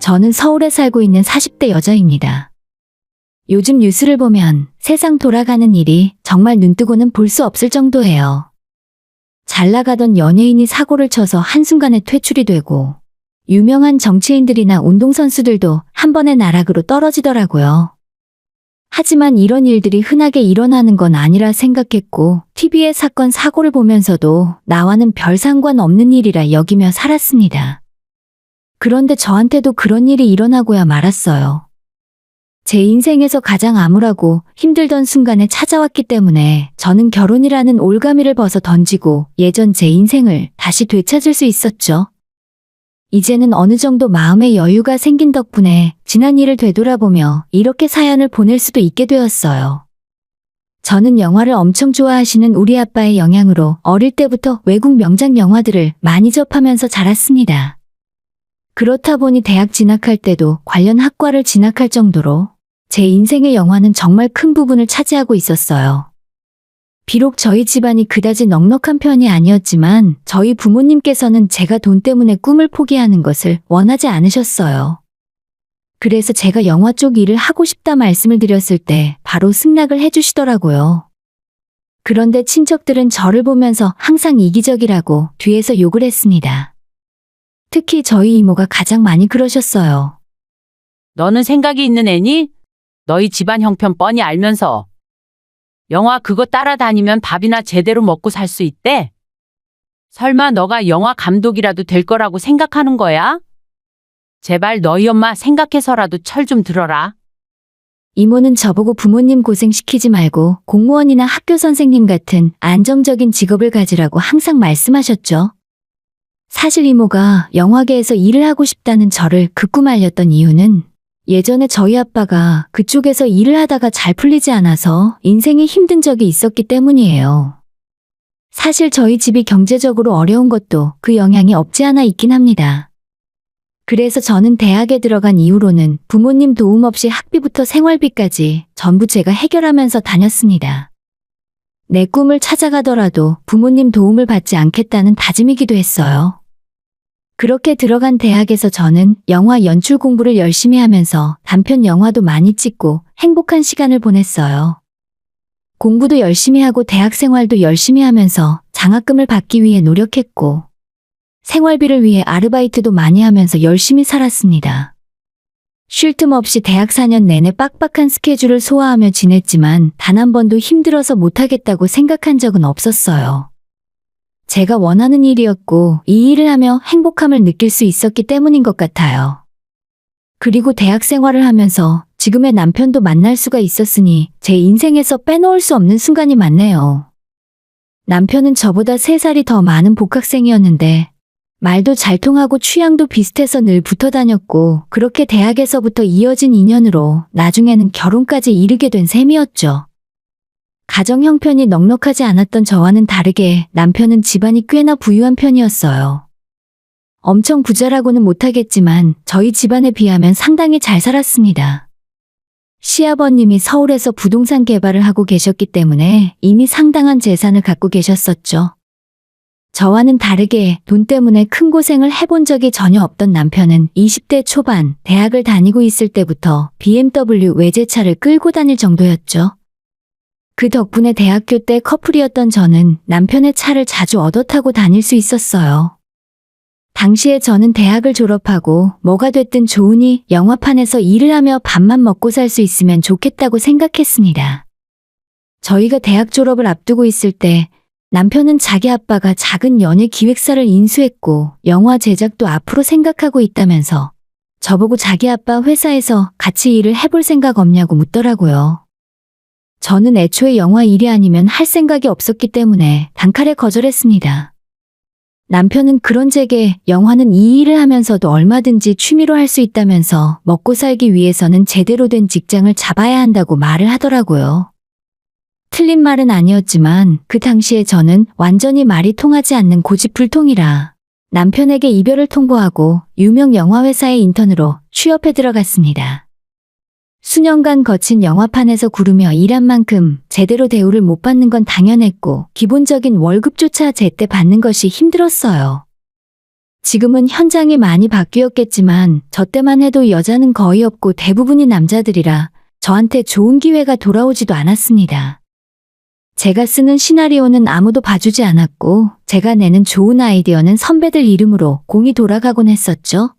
저는 서울에 살고 있는 40대 여자입니다. 요즘 뉴스를 보면 세상 돌아가는 일이 정말 눈뜨고는 볼 수 없을 정도예요. 잘 나가던 연예인이 사고를 쳐서 한순간에 퇴출이 되고, 유명한 정치인들이나 운동선수들도 한 번에 나락으로 떨어지더라고요. 하지만 이런 일들이 흔하게 일어나는 건 아니라 생각했고, TV의 사건 사고를 보면서도 나와는 별 상관없는 일이라 여기며 살았습니다. 그런데 저한테도 그런 일이 일어나고야 말았어요. 제 인생에서 가장 암울하고 힘들던 순간에 찾아왔기 때문에 저는 결혼이라는 올가미를 벗어 던지고 예전 제 인생을 다시 되찾을 수 있었죠. 이제는 어느 정도 마음의 여유가 생긴 덕분에 지난 일을 되돌아보며 이렇게 사연을 보낼 수도 있게 되었어요. 저는 영화를 엄청 좋아하시는 우리 아빠의 영향으로 어릴 때부터 외국 명작 영화들을 많이 접하면서 자랐습니다. 그렇다 보니 대학 진학할 때도 관련 학과를 진학할 정도로 제 인생의 영화는 정말 큰 부분을 차지하고 있었어요. 비록 저희 집안이 그다지 넉넉한 편이 아니었지만 저희 부모님께서는 제가 돈 때문에 꿈을 포기하는 것을 원하지 않으셨어요. 그래서 제가 영화 쪽 일을 하고 싶다 말씀을 드렸을 때 바로 승낙을 해주시더라고요. 그런데 친척들은 저를 보면서 항상 이기적이라고 뒤에서 욕을 했습니다. 특히 저희 이모가 가장 많이 그러셨어요. 너는 생각이 있는 애니? 너희 집안 형편 뻔히 알면서 영화 그거 따라다니면 밥이나 제대로 먹고 살 수 있대? 설마 너가 영화 감독이라도 될 거라고 생각하는 거야? 제발 너희 엄마 생각해서라도 철 좀 들어라. 이모는 저보고 부모님 고생시키지 말고 공무원이나 학교 선생님 같은 안정적인 직업을 가지라고 항상 말씀하셨죠. 사실 이모가 영화계에서 일을 하고 싶다는 저를 극구 말렸던 이유는 예전에 저희 아빠가 그쪽에서 일을 하다가 잘 풀리지 않아서 인생이 힘든 적이 있었기 때문이에요. 사실 저희 집이 경제적으로 어려운 것도 그 영향이 없지 않아 있긴 합니다. 그래서 저는 대학에 들어간 이후로는 부모님 도움 없이 학비부터 생활비까지 전부 제가 해결하면서 다녔습니다. 내 꿈을 찾아가더라도 부모님 도움을 받지 않겠다는 다짐이기도 했어요. 그렇게 들어간 대학에서 저는 영화 연출 공부를 열심히 하면서 단편 영화도 많이 찍고 행복한 시간을 보냈어요. 공부도 열심히 하고 대학 생활도 열심히 하면서 장학금을 받기 위해 노력했고 생활비를 위해 아르바이트도 많이 하면서 열심히 살았습니다. 쉴 틈 없이 대학 4년 내내 빡빡한 스케줄을 소화하며 지냈지만 단 한 번도 힘들어서 못하겠다고 생각한 적은 없었어요. 제가 원하는 일이었고 이 일을 하며 행복함을 느낄 수 있었기 때문인 것 같아요. 그리고 대학 생활을 하면서 지금의 남편도 만날 수가 있었으니 제 인생에서 빼놓을 수 없는 순간이 많네요. 남편은 저보다 3살이 더 많은 복학생이었는데 말도 잘 통하고 취향도 비슷해서 늘 붙어 다녔고 그렇게 대학에서부터 이어진 인연으로 나중에는 결혼까지 이르게 된 셈이었죠. 가정 형편이 넉넉하지 않았던 저와는 다르게 남편은 집안이 꽤나 부유한 편이었어요. 엄청 부자라고는 못하겠지만 저희 집안에 비하면 상당히 잘 살았습니다. 시아버님이 서울에서 부동산 개발을 하고 계셨기 때문에 이미 상당한 재산을 갖고 계셨었죠. 저와는 다르게 돈 때문에 큰 고생을 해본 적이 전혀 없던 남편은 20대 초반 대학을 다니고 있을 때부터 BMW 외제차를 끌고 다닐 정도였죠. 그 덕분에 대학교 때 커플이었던 저는 남편의 차를 자주 얻어 타고 다닐 수 있었어요. 당시에 저는 대학을 졸업하고 뭐가 됐든 좋으니 영화판에서 일을 하며 밥만 먹고 살 수 있으면 좋겠다고 생각했습니다. 저희가 대학 졸업을 앞두고 있을 때 남편은 자기 아빠가 작은 연예 기획사를 인수했고 영화 제작도 앞으로 생각하고 있다면서 저보고 자기 아빠 회사에서 같이 일을 해볼 생각 없냐고 묻더라고요. 저는 애초에 영화 일이 아니면 할 생각이 없었기 때문에 단칼에 거절했습니다. 남편은 그런 제게 영화는 이 일을 하면서도 얼마든지 취미로 할 수 있다면서 먹고 살기 위해서는 제대로 된 직장을 잡아야 한다고 말을 하더라고요. 틀린 말은 아니었지만 그 당시에 저는 완전히 말이 통하지 않는 고집불통이라 남편에게 이별을 통보하고 유명 영화회사의 인턴으로 취업해 들어갔습니다. 수년간 거친 영화판에서 구르며 일한 만큼 제대로 대우를 못 받는 건 당연했고 기본적인 월급조차 제때 받는 것이 힘들었어요. 지금은 현장이 많이 바뀌었겠지만 저 때만 해도 여자는 거의 없고 대부분이 남자들이라 저한테 좋은 기회가 돌아오지도 않았습니다. 제가 쓰는 시나리오는 아무도 봐주지 않았고 제가 내는 좋은 아이디어는 선배들 이름으로 공이 돌아가곤 했었죠.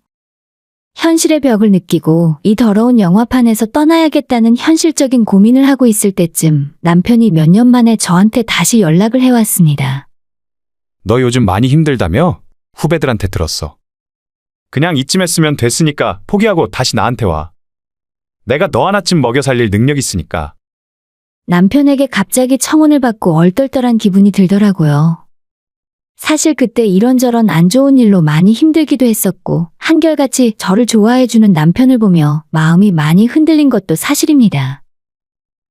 현실의 벽을 느끼고 이 더러운 영화판에서 떠나야겠다는 현실적인 고민을 하고 있을 때쯤 남편이 몇 년 만에 저한테 다시 연락을 해왔습니다. 너 요즘 많이 힘들다며? 후배들한테 들었어. 그냥 이쯤 했으면 됐으니까 포기하고 다시 나한테 와. 내가 너 하나쯤 먹여 살릴 능력 있으니까. 남편에게 갑자기 청혼을 받고 얼떨떨한 기분이 들더라고요. 사실 그때 이런저런 안 좋은 일로 많이 힘들기도 했었고 한결같이 저를 좋아해주는 남편을 보며 마음이 많이 흔들린 것도 사실입니다.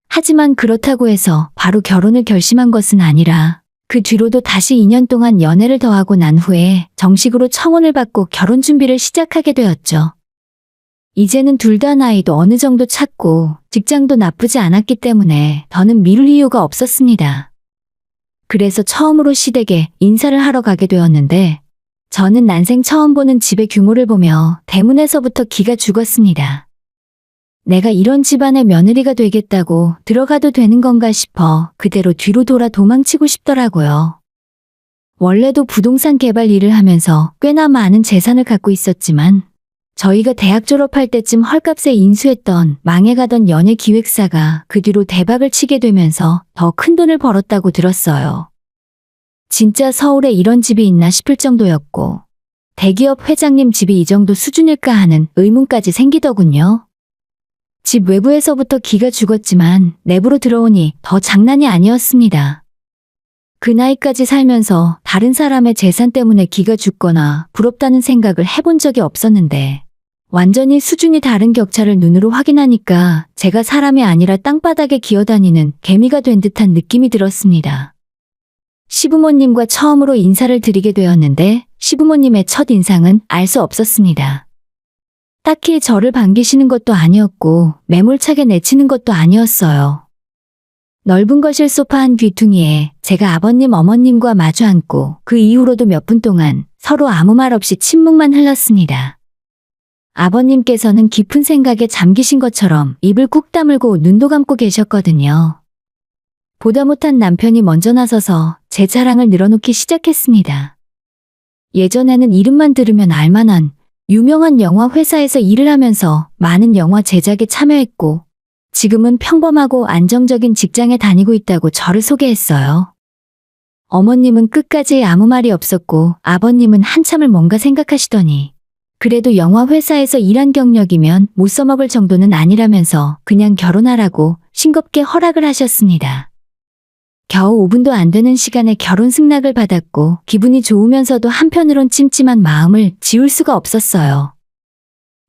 하지만 그렇다고 해서 바로 결혼을 결심한 것은 아니라 그 뒤로도 다시 2년 동안 연애를 더하고 난 후에 정식으로 청혼을 받고 결혼 준비를 시작하게 되었죠. 이제는 둘 다 나이도 어느 정도 찼고 직장도 나쁘지 않았기 때문에 더는 미룰 이유가 없었습니다. 그래서 처음으로 시댁에 인사를 하러 가게 되었는데 저는 난생 처음 보는 집의 규모를 보며 대문에서부터 기가 죽었습니다. 내가 이런 집안의 며느리가 되겠다고 들어가도 되는 건가 싶어 그대로 뒤로 돌아 도망치고 싶더라고요. 원래도 부동산 개발 일을 하면서 꽤나 많은 재산을 갖고 있었지만 저희가 대학 졸업할 때쯤 헐값에 인수했던 망해가던 연예기획사가 그 뒤로 대박을 치게 되면서 더 큰 돈을 벌었다고 들었어요. 진짜 서울에 이런 집이 있나 싶을 정도였고 대기업 회장님 집이 이 정도 수준일까 하는 의문까지 생기더군요. 집 외부에서부터 기가 죽었지만 내부로 들어오니 더 장난이 아니었습니다. 그 나이까지 살면서 다른 사람의 재산 때문에 기가 죽거나 부럽다는 생각을 해본 적이 없었는데 완전히 수준이 다른 격차를 눈으로 확인하니까 제가 사람이 아니라 땅바닥에 기어다니는 개미가 된 듯한 느낌이 들었습니다. 시부모님과 처음으로 인사를 드리게 되었는데 시부모님의 첫 인상은 알 수 없었습니다. 딱히 저를 반기시는 것도 아니었고 매몰차게 내치는 것도 아니었어요. 넓은 거실 소파 한 귀퉁이에 제가 아버님 어머님과 마주 앉고 그 이후로도 몇 분 동안 서로 아무 말 없이 침묵만 흘렀습니다. 아버님께서는 깊은 생각에 잠기신 것처럼 입을 꾹 다물고 눈도 감고 계셨거든요. 보다 못한 남편이 먼저 나서서 제 자랑을 늘어놓기 시작했습니다. 예전에는 이름만 들으면 알만한 유명한 영화 회사에서 일을 하면서 많은 영화 제작에 참여했고 지금은 평범하고 안정적인 직장에 다니고 있다고 저를 소개했어요. 어머님은 끝까지 아무 말이 없었고 아버님은 한참을 뭔가 생각하시더니 그래도 영화 회사에서 일한 경력이면 못 써먹을 정도는 아니라면서 그냥 결혼하라고 싱겁게 허락을 하셨습니다. 겨우 5분도 안 되는 시간에 결혼 승낙을 받았고 기분이 좋으면서도 한편으론 찜찜한 마음을 지울 수가 없었어요.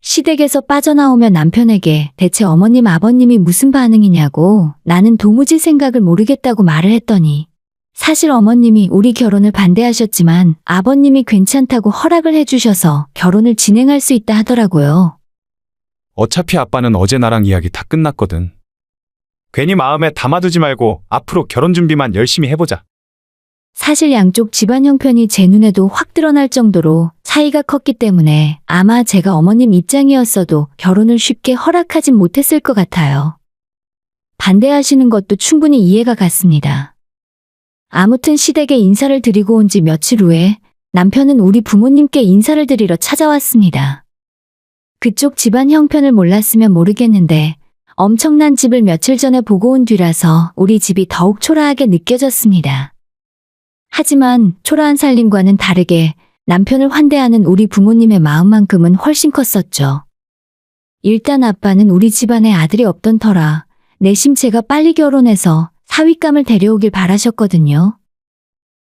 시댁에서 빠져나오며 남편에게 대체 어머님 아버님이 무슨 반응이냐고 나는 도무지 생각을 모르겠다고 말을 했더니 사실 어머님이 우리 결혼을 반대하셨지만 아버님이 괜찮다고 허락을 해주셔서 결혼을 진행할 수 있다 하더라고요. 어차피 아빠는 어제 나랑 이야기 다 끝났거든. 괜히 마음에 담아두지 말고 앞으로 결혼 준비만 열심히 해보자. 사실 양쪽 집안 형편이 제 눈에도 확 드러날 정도로 차이가 컸기 때문에 아마 제가 어머님 입장이었어도 결혼을 쉽게 허락하진 못했을 것 같아요. 반대하시는 것도 충분히 이해가 갔습니다. 아무튼 시댁에 인사를 드리고 온 지 며칠 후에 남편은 우리 부모님께 인사를 드리러 찾아왔습니다. 그쪽 집안 형편을 몰랐으면 모르겠는데 엄청난 집을 며칠 전에 보고 온 뒤라서 우리 집이 더욱 초라하게 느껴졌습니다. 하지만 초라한 살림과는 다르게 남편을 환대하는 우리 부모님의 마음만큼은 훨씬 컸었죠. 일단 아빠는 우리 집안에 아들이 없던 터라 내심 제가 빨리 결혼해서 사윗감을 데려오길 바라셨거든요.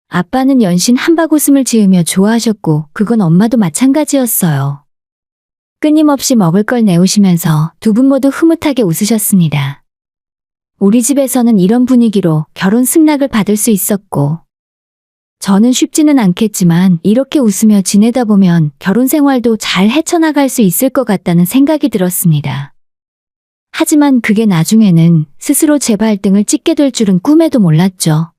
아빠는 연신 한바구음을 지으며 좋아하셨고 그건 엄마도 마찬가지였어요. 끊임없이 먹을 걸 내오시면서 두 분 모두 흐뭇하게 웃으셨습니다. 우리 집에서는 이런 분위기로 결혼 승낙을 받을 수 있었고 저는 쉽지는 않겠지만 이렇게 웃으며 지내다 보면 결혼 생활도 잘 헤쳐나갈 수 있을 것 같다는 생각이 들었습니다. 하지만 그게 나중에는 스스로 제 발등을 찍게 될 줄은 꿈에도 몰랐죠.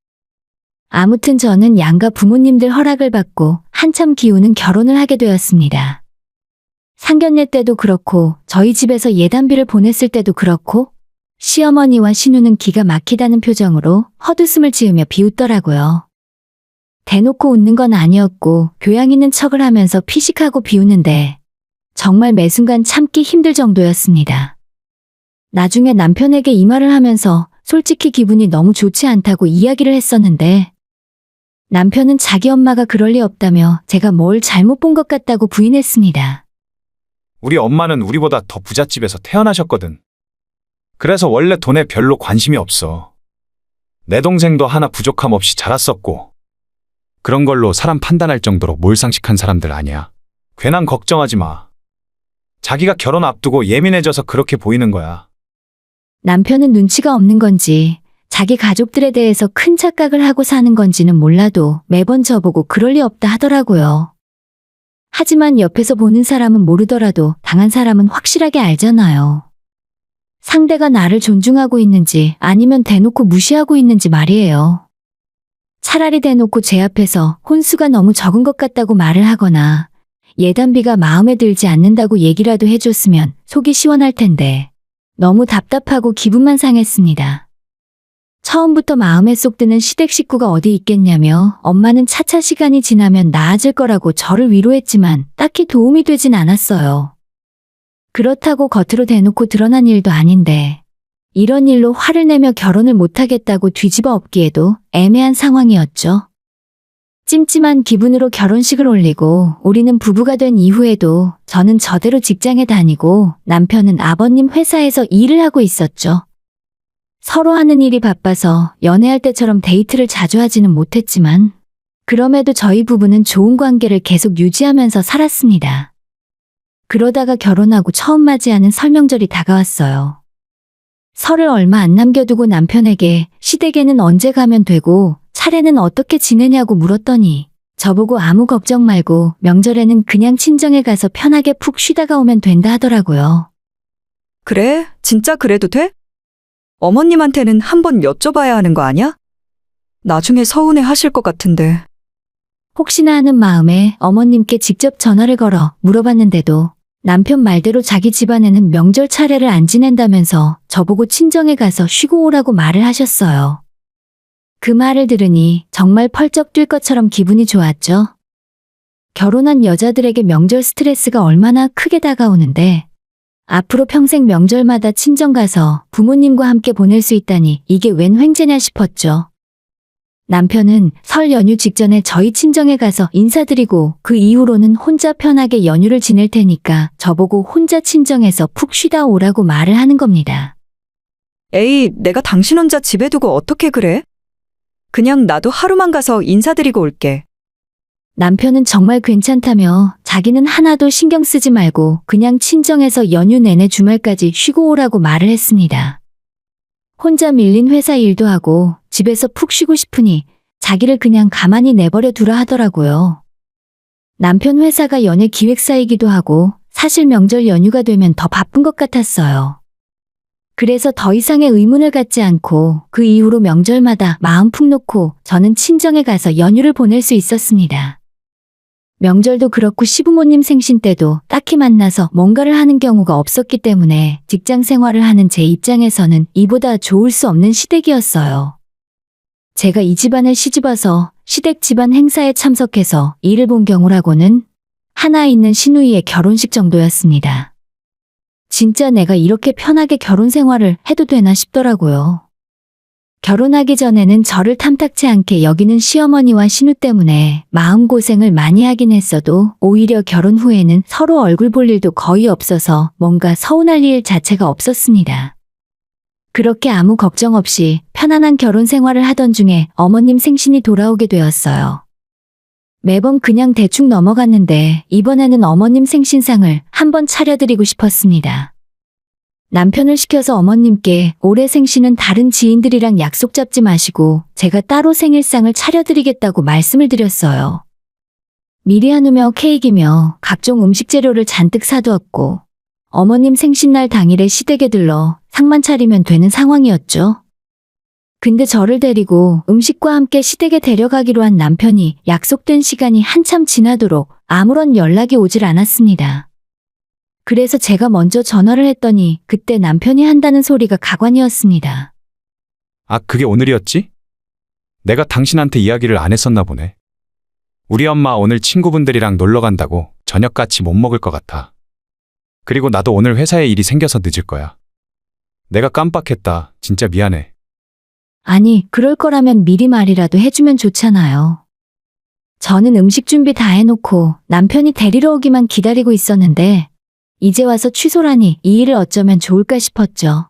아무튼 저는 양가 부모님들 허락을 받고 한참 기우는 결혼을 하게 되었습니다. 상견례 때도 그렇고 저희 집에서 예단비를 보냈을 때도 그렇고 시어머니와 신우는 기가 막히다는 표정으로 헛웃음을 지으며 비웃더라고요. 대놓고 웃는 건 아니었고 교양 있는 척을 하면서 피식하고 비우는데 정말 매 순간 참기 힘들 정도였습니다. 나중에 남편에게 이 말을 하면서 솔직히 기분이 너무 좋지 않다고 이야기를 했었는데 남편은 자기 엄마가 그럴 리 없다며 제가 뭘 잘못 본 것 같다고 부인했습니다. 우리 엄마는 우리보다 더 부잣집에서 태어나셨거든. 그래서 원래 돈에 별로 관심이 없어. 내 동생도 하나 부족함 없이 자랐었고 그런 걸로 사람 판단할 정도로 몰상식한 사람들 아니야. 괜한 걱정하지 마. 자기가 결혼 앞두고 예민해져서 그렇게 보이는 거야. 남편은 눈치가 없는 건지 자기 가족들에 대해서 큰 착각을 하고 사는 건지는 몰라도 매번 저보고 그럴 리 없다 하더라고요. 하지만 옆에서 보는 사람은 모르더라도 당한 사람은 확실하게 알잖아요. 상대가 나를 존중하고 있는지 아니면 대놓고 무시하고 있는지 말이에요. 차라리 대놓고 제 앞에서 혼수가 너무 적은 것 같다고 말을 하거나 예단비가 마음에 들지 않는다고 얘기라도 해줬으면 속이 시원할 텐데 너무 답답하고 기분만 상했습니다. 처음부터 마음에 쏙 드는 시댁 식구가 어디 있겠냐며 엄마는 차차 시간이 지나면 나아질 거라고 저를 위로했지만 딱히 도움이 되진 않았어요. 그렇다고 겉으로 대놓고 드러난 일도 아닌데 이런 일로 화를 내며 결혼을 못하겠다고 뒤집어 엎기에도 애매한 상황이었죠. 찜찜한 기분으로 결혼식을 올리고 우리는 부부가 된 이후에도 저는 저대로 직장에 다니고 남편은 아버님 회사에서 일을 하고 있었죠. 서로 하는 일이 바빠서 연애할 때처럼 데이트를 자주 하지는 못했지만 그럼에도 저희 부부는 좋은 관계를 계속 유지하면서 살았습니다. 그러다가 결혼하고 처음 맞이하는 설 명절이 다가왔어요. 설을 얼마 안 남겨두고 남편에게 시댁에는 언제 가면 되고 차례는 어떻게 지내냐고 물었더니 저보고 아무 걱정 말고 명절에는 그냥 친정에 가서 편하게 푹 쉬다가 오면 된다 하더라고요. 그래? 진짜 그래도 돼? 어머님한테는 한번 여쭤봐야 하는 거 아니야? 나중에 서운해 하실 것 같은데. 혹시나 하는 마음에 어머님께 직접 전화를 걸어 물어봤는데도 남편 말대로 자기 집안에는 명절 차례를 안 지낸다면서 저보고 친정에 가서 쉬고 오라고 말을 하셨어요. 그 말을 들으니 정말 펄쩍 뛸 것처럼 기분이 좋았죠. 결혼한 여자들에게 명절 스트레스가 얼마나 크게 다가오는데 앞으로 평생 명절마다 친정 가서 부모님과 함께 보낼 수 있다니 이게 웬 횡재냐 싶었죠. 남편은 설 연휴 직전에 저희 친정에 가서 인사드리고 그 이후로는 혼자 편하게 연휴를 지낼 테니까 저보고 혼자 친정에서 푹 쉬다 오라고 말을 하는 겁니다. 에이, 내가 당신 혼자 집에 두고 어떻게 그래? 그냥 나도 하루만 가서 인사드리고 올게. 남편은 정말 괜찮다며 자기는 하나도 신경 쓰지 말고 그냥 친정에서 연휴 내내 주말까지 쉬고 오라고 말을 했습니다. 혼자 밀린 회사 일도 하고 집에서 푹 쉬고 싶으니 자기를 그냥 가만히 내버려 두라 하더라고요. 남편 회사가 연예 기획사이기도 하고 사실 명절 연휴가 되면 더 바쁜 것 같았어요. 그래서 더 이상의 의문을 갖지 않고 그 이후로 명절마다 마음 푹 놓고 저는 친정에 가서 연휴를 보낼 수 있었습니다. 명절도 그렇고 시부모님 생신 때도 딱히 만나서 뭔가를 하는 경우가 없었기 때문에 직장 생활을 하는 제 입장에서는 이보다 좋을 수 없는 시댁이었어요. 제가 이 집안을 시집와서 시댁 집안 행사에 참석해서 일을 본 경우라고는 하나 있는 시누이의 결혼식 정도였습니다. 진짜 내가 이렇게 편하게 결혼 생활을 해도 되나 싶더라고요. 결혼하기 전에는 저를 탐탁치 않게 여기는 시어머니와 신우 때문에 마음고생을 많이 하긴 했어도 오히려 결혼 후에는 서로 얼굴 볼 일도 거의 없어서 뭔가 서운할 일 자체가 없었습니다. 그렇게 아무 걱정 없이 편안한 결혼 생활을 하던 중에 어머님 생신이 돌아오게 되었어요. 매번 그냥 대충 넘어갔는데 이번에는 어머님 생신상을 한번 차려드리고 싶었습니다. 남편을 시켜서 어머님께 올해 생신은 다른 지인들이랑 약속 잡지 마시고 제가 따로 생일상을 차려드리겠다고 말씀을 드렸어요. 미리 한우며 케이크며 각종 음식 재료를 잔뜩 사두었고 어머님 생신날 당일에 시댁에 들러 상만 차리면 되는 상황이었죠. 근데 저를 데리고 음식과 함께 시댁에 데려가기로 한 남편이 약속된 시간이 한참 지나도록 아무런 연락이 오질 않았습니다. 그래서 제가 먼저 전화를 했더니 그때 남편이 한다는 소리가 가관이었습니다. 아, 그게 오늘이었지? 내가 당신한테 이야기를 안 했었나 보네. 우리 엄마 오늘 친구분들이랑 놀러 간다고 저녁 같이 못 먹을 것 같아. 그리고 나도 오늘 회사에 일이 생겨서 늦을 거야. 내가 깜빡했다. 진짜 미안해. 아니, 그럴 거라면 미리 말이라도 해주면 좋잖아요. 저는 음식 준비 다 해놓고 남편이 데리러 오기만 기다리고 있었는데 이제 와서 취소라니 이 일을 어쩌면 좋을까 싶었죠.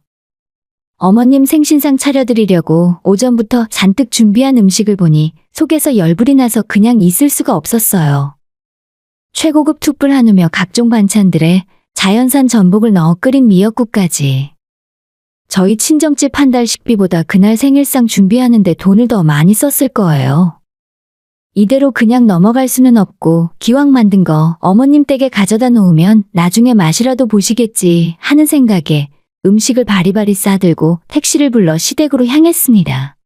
어머님 생신상 차려드리려고 오전부터 잔뜩 준비한 음식을 보니 속에서 열불이 나서 그냥 있을 수가 없었어요. 최고급 툭불 한우며 각종 반찬들에 자연산 전복을 넣어 끓인 미역국까지. 저희 친정집 한 달 식비보다 그날 생일상 준비하는데 돈을 더 많이 썼을 거예요. 이대로 그냥 넘어갈 수는 없고 기왕 만든 거 어머님 댁에 가져다 놓으면 나중에 맛이라도 보시겠지 하는 생각에 음식을 바리바리 싸들고 택시를 불러 시댁으로 향했습니다.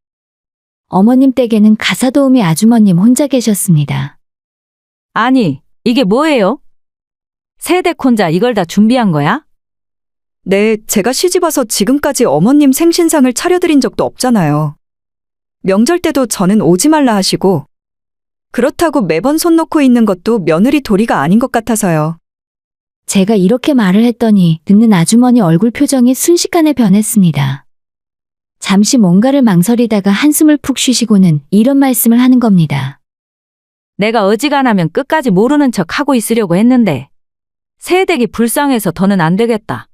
어머님 댁에는 가사도우미 아주머님 혼자 계셨습니다. 아니, 이게 뭐예요? 새댁 혼자 이걸 다 준비한 거야? 네, 제가 시집와서 지금까지 어머님 생신상을 차려드린 적도 없잖아요. 명절 때도 저는 오지 말라 하시고 그렇다고 매번 손 놓고 있는 것도 며느리 도리가 아닌 것 같아서요. 제가 이렇게 말을 했더니 듣는 아주머니 얼굴 표정이 순식간에 변했습니다. 잠시 뭔가를 망설이다가 한숨을 푹 쉬시고는 이런 말씀을 하는 겁니다. 내가 어지간하면 끝까지 모르는 척 하고 있으려고 했는데 새댁이 불쌍해서 더는 안 되겠다.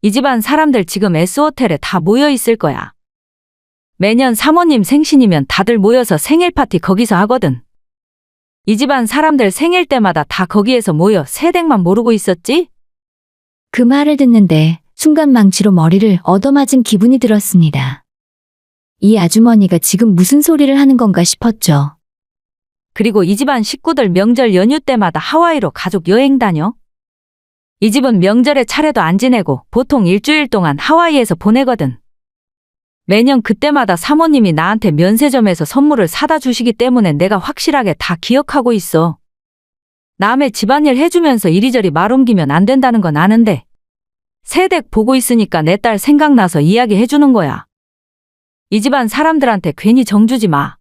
이 집안 사람들 지금 S호텔에 다 모여 있을 거야. 매년 사모님 생신이면 다들 모여서 생일 파티 거기서 하거든. 이 집안 사람들 생일 때마다 다 거기에서 모여 새댁만 모르고 있었지? 그 말을 듣는데 순간 망치로 머리를 얻어맞은 기분이 들었습니다. 이 아주머니가 지금 무슨 소리를 하는 건가 싶었죠. 그리고 이 집안 식구들 명절 연휴 때마다 하와이로 가족 여행 다녀. 이 집은 명절에 차례도 안 지내고 보통 일주일 동안 하와이에서 보내거든. 매년 그때마다 사모님이 나한테 면세점에서 선물을 사다 주시기 때문에 내가 확실하게 다 기억하고 있어. 남의 집안일 해주면서 이리저리 말 옮기면 안 된다는 건 아는데 새댁 보고 있으니까 내 딸 생각나서 이야기해주는 거야. 이 집안 사람들한테 괜히 정주지 마.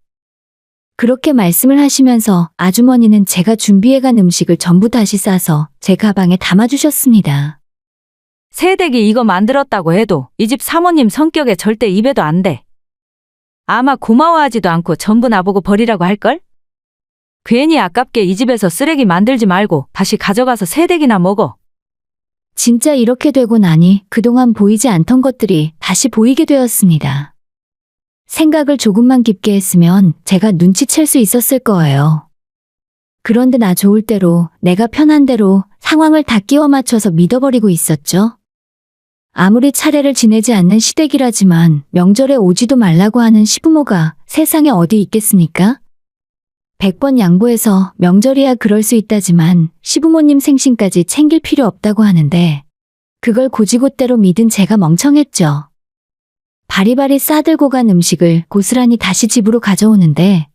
그렇게 말씀을 하시면서 아주머니는 제가 준비해간 음식을 전부 다시 싸서 제 가방에 담아주셨습니다. 새댁이 이거 만들었다고 해도 이 집 사모님 성격에 절대 입에도 안 돼. 아마 고마워하지도 않고 전부 나보고 버리라고 할걸? 괜히 아깝게 이 집에서 쓰레기 만들지 말고 다시 가져가서 새댁이나 먹어. 진짜 이렇게 되고 나니 그동안 보이지 않던 것들이 다시 보이게 되었습니다. 생각을 조금만 깊게 했으면 제가 눈치챌 수 있었을 거예요. 그런데 나 좋을 대로 내가 편한 대로 상황을 다 끼워 맞춰서 믿어버리고 있었죠. 아무리 차례를 지내지 않는 시댁이라지만 명절에 오지도 말라고 하는 시부모가 세상에 어디 있겠습니까? 100번 양보해서 명절이야 그럴 수 있다지만 시부모님 생신까지 챙길 필요 없다고 하는데 그걸 고지곳대로 믿은 제가 멍청했죠. 바리바리 싸들고 간 음식을 고스란히 다시 집으로 가져오는데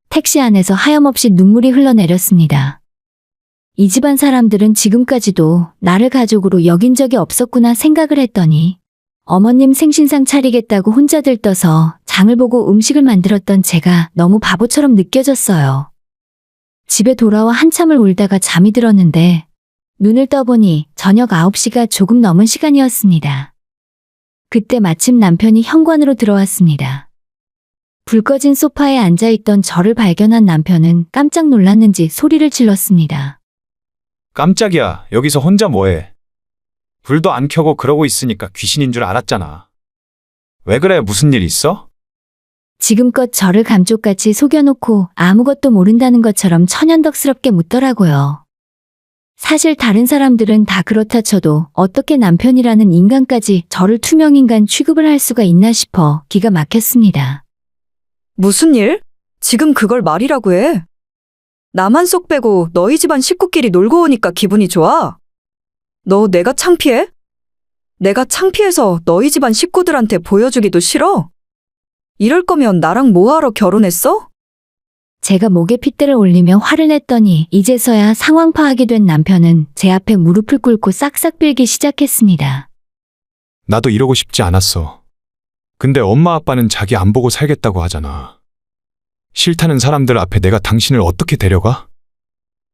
택시 안에서 하염없이 눈물이 흘러내렸습니다. 이 집안 사람들은 지금까지도 나를 가족으로 여긴 적이 없었구나 생각을 했더니 어머님 생신상 차리겠다고 혼자 들떠서 장을 보고 음식을 만들었던 제가 너무 바보처럼 느껴졌어요. 집에 돌아와 한참을 울다가 잠이 들었는데 눈을 떠보니 저녁 9시가 조금 넘은 시간이었습니다. 그때 마침 남편이 현관으로 들어왔습니다. 불 꺼진 소파에 앉아있던 저를 발견한 남편은 깜짝 놀랐는지 소리를 질렀습니다. 깜짝이야. 여기서 혼자 뭐해? 불도 안 켜고 그러고 있으니까 귀신인 줄 알았잖아. 왜 그래? 무슨 일 있어? 지금껏 저를 감쪽같이 속여놓고 아무것도 모른다는 것처럼 천연덕스럽게 묻더라고요. 사실 다른 사람들은 다 그렇다 쳐도 어떻게 남편이라는 인간까지 저를 투명인간 취급을 할 수가 있나 싶어 기가 막혔습니다. 무슨 일? 지금 그걸 말이라고 해? 나만 쏙 빼고 너희 집안 식구끼리 놀고 오니까 기분이 좋아? 너 내가 창피해? 내가 창피해서 너희 집안 식구들한테 보여주기도 싫어? 이럴 거면 나랑 뭐하러 결혼했어? 제가 목에 핏대를 올리며 화를 냈더니 이제서야 상황 파악이 된 남편은 제 앞에 무릎을 꿇고 싹싹 빌기 시작했습니다. 나도 이러고 싶지 않았어. 근데 엄마 아빠는 자기 안 보고 살겠다고 하잖아. 싫다는 사람들 앞에 내가 당신을 어떻게 데려가?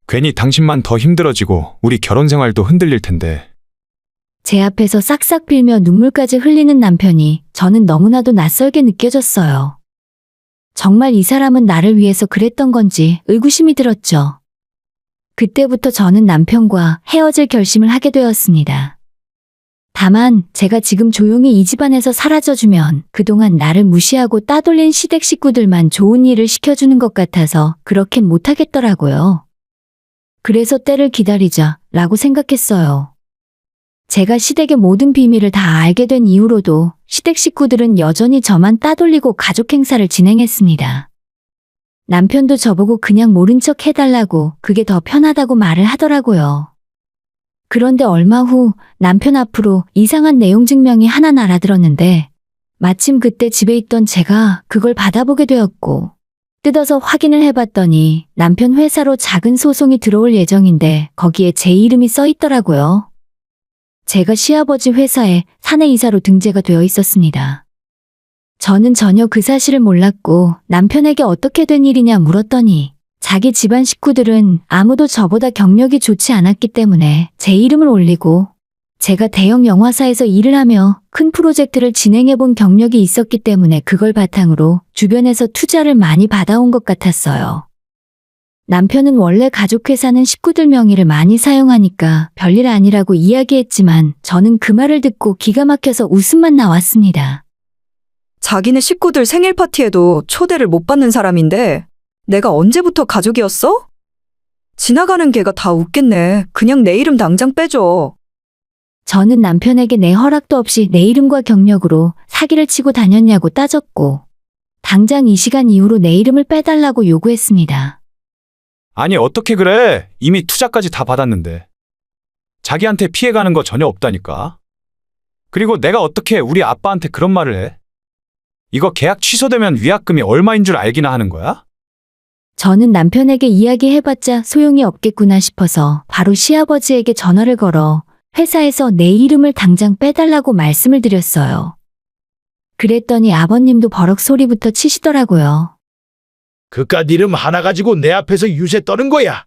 괜히 당신만 더 힘들어지고 우리 결혼 생활도 흔들릴 텐데. 제 앞에서 싹싹 빌며 눈물까지 흘리는 남편이 저는 너무나도 낯설게 느껴졌어요. 정말 이 사람은 나를 위해서 그랬던 건지 의구심이 들었죠. 그때부터 저는 남편과 헤어질 결심을 하게 되었습니다. 다만 제가 지금 조용히 이 집안에서 사라져주면 그동안 나를 무시하고 따돌린 시댁 식구들만 좋은 일을 시켜주는 것 같아서 그렇게는 못하겠더라고요. 그래서 때를 기다리자라고 생각했어요. 제가 시댁의 모든 비밀을 다 알게 된 이후로도 시댁 식구들은 여전히 저만 따돌리고 가족 행사를 진행했습니다. 남편도 저보고 그냥 모른 척 해달라고 그게 더 편하다고 말을 하더라고요. 그런데 얼마 후 남편 앞으로 이상한 내용 증명이 하나 날아들었는데 마침 그때 집에 있던 제가 그걸 받아보게 되었고 뜯어서 확인을 해봤더니 남편 회사로 작은 소송이 들어올 예정인데 거기에 제 이름이 써 있더라고요. 제가 시아버지 회사에 사내이사로 등재가 되어 있었습니다. 저는 전혀 그 사실을 몰랐고 남편에게 어떻게 된 일이냐 물었더니 자기 집안 식구들은 아무도 저보다 경력이 좋지 않았기 때문에 제 이름을 올리고 제가 대형 영화사에서 일을 하며 큰 프로젝트를 진행해본 경력이 있었기 때문에 그걸 바탕으로 주변에서 투자를 많이 받아온 것 같았어요. 남편은 원래 가족회사는 식구들 명의를 많이 사용하니까 별일 아니라고 이야기했지만 저는 그 말을 듣고 기가 막혀서 웃음만 나왔습니다. 자기네 식구들 생일 파티에도 초대를 못 받는 사람인데 내가 언제부터 가족이었어? 지나가는 개가 다 웃겠네. 그냥 내 이름 당장 빼줘. 저는 남편에게 내 허락도 없이 내 이름과 경력으로 사기를 치고 다녔냐고 따졌고 당장 이 시간 이후로 내 이름을 빼달라고 요구했습니다. 아니 어떻게 그래? 이미 투자까지 다 받았는데. 자기한테 피해가는 거 전혀 없다니까. 그리고 내가 어떻게 우리 아빠한테 그런 말을 해? 이거 계약 취소되면 위약금이 얼마인 줄 알기나 하는 거야? 저는 남편에게 이야기해봤자 소용이 없겠구나 싶어서 바로 시아버지에게 전화를 걸어 회사에서 내 이름을 당장 빼달라고 말씀을 드렸어요. 그랬더니 아버님도 버럭 소리부터 치시더라고요. 그깟 이름 하나 가지고 내 앞에서 유세 떠는 거야.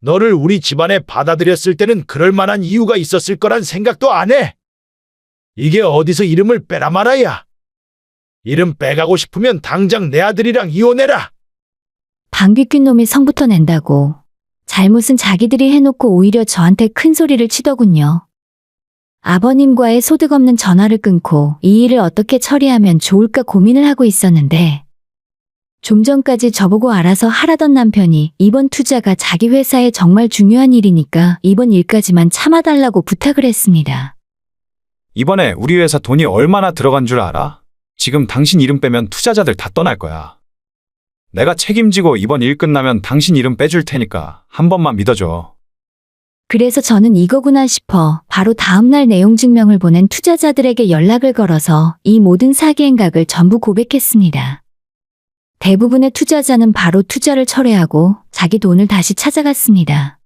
너를 우리 집안에 받아들였을 때는 그럴 만한 이유가 있었을 거란 생각도 안 해. 이게 어디서 이름을 빼라 말아야. 이름 빼가고 싶으면 당장 내 아들이랑 이혼해라. 방귀 뀐 놈이 성부터 낸다고. 잘못은 자기들이 해놓고 오히려 저한테 큰 소리를 치더군요. 아버님과의 소득 없는 전화를 끊고 이 일을 어떻게 처리하면 좋을까 고민을 하고 있었는데 좀 전까지 저보고 알아서 하라던 남편이 이번 투자가 자기 회사에 정말 중요한 일이니까 이번 일까지만 참아달라고 부탁을 했습니다. 이번에 우리 회사 돈이 얼마나 들어간 줄 알아? 지금 당신 이름 빼면 투자자들 다 떠날 거야. 내가 책임지고 이번 일 끝나면 당신 이름 빼줄 테니까 한 번만 믿어줘. 그래서 저는 이거구나 싶어 바로 다음날 내용 증명을 보낸 투자자들에게 연락을 걸어서 이 모든 사기 행각을 전부 고백했습니다. 대부분의 투자자는 바로 투자를 철회하고 자기 돈을 다시 찾아갔습니다.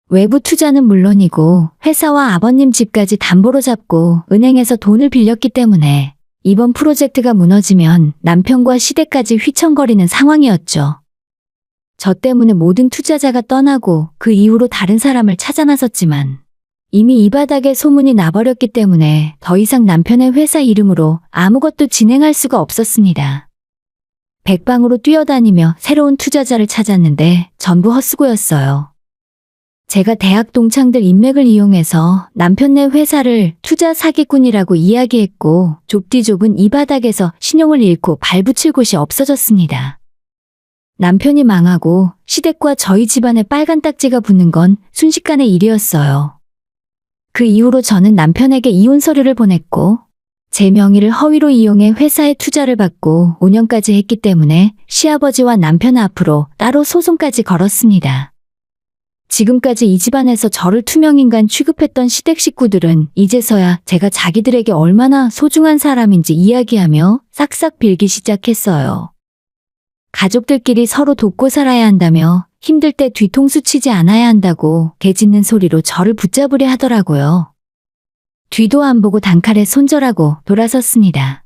외부 투자는 물론이고 회사와 아버님 집까지 담보로 잡고 은행에서 돈을 빌렸기 때문에 이번 프로젝트가 무너지면 남편과 시댁까지 휘청거리는 상황이었죠. 저 때문에 모든 투자자가 떠나고 그 이후로 다른 사람을 찾아 나섰지만 이미 이 바닥에 소문이 나버렸기 때문에 더 이상 남편의 회사 이름으로 아무것도 진행할 수가 없었습니다. 백방으로 뛰어다니며 새로운 투자자를 찾았는데 전부 헛수고였어요. 제가 대학 동창들 인맥을 이용해서 남편네 회사를 투자 사기꾼이라고 이야기했고 좁디좁은 이 바닥에서 신용을 잃고 발붙일 곳이 없어졌습니다. 남편이 망하고 시댁과 저희 집안에 빨간 딱지가 붙는 건 순식간의 일이었어요. 그 이후로 저는 남편에게 이혼 서류를 보냈고 제 명의를 허위로 이용해 회사에 투자를 받고 5년까지 했기 때문에 시아버지와 남편 앞으로 따로 소송까지 걸었습니다. 지금까지 이 집안에서 저를 투명인간 취급했던 시댁 식구들은 이제서야 제가 자기들에게 얼마나 소중한 사람인지 이야기하며 싹싹 빌기 시작했어요. 가족들끼리 서로 돕고 살아야 한다며 힘들 때 뒤통수 치지 않아야 한다고 개짖는 소리로 저를 붙잡으려 하더라고요. 뒤도 안 보고 단칼에 손절하고 돌아섰습니다.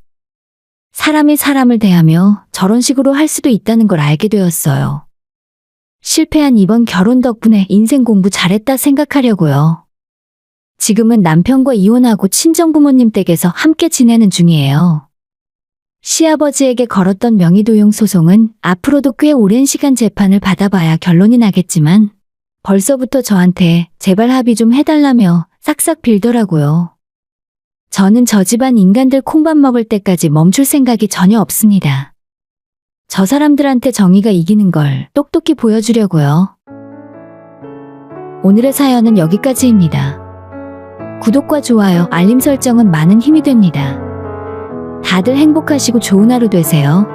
사람이 사람을 대하며 저런 식으로 할 수도 있다는 걸 알게 되었어요. 실패한 이번 결혼 덕분에 인생 공부 잘했다 생각하려고요. 지금은 남편과 이혼하고 친정부모님 댁에서 함께 지내는 중이에요. 시아버지에게 걸었던 명의도용 소송은 앞으로도 꽤 오랜 시간 재판을 받아봐야 결론이 나겠지만 벌써부터 저한테 제발 합의 좀 해달라며 싹싹 빌더라고요. 저는 저 집안 인간들 콩밥 먹을 때까지 멈출 생각이 전혀 없습니다. 저 사람들한테 정의가 이기는 걸 똑똑히 보여주려고요. 오늘의 사연은 여기까지입니다. 구독과 좋아요, 알림 설정은 많은 힘이 됩니다. 다들 행복하시고 좋은 하루 되세요.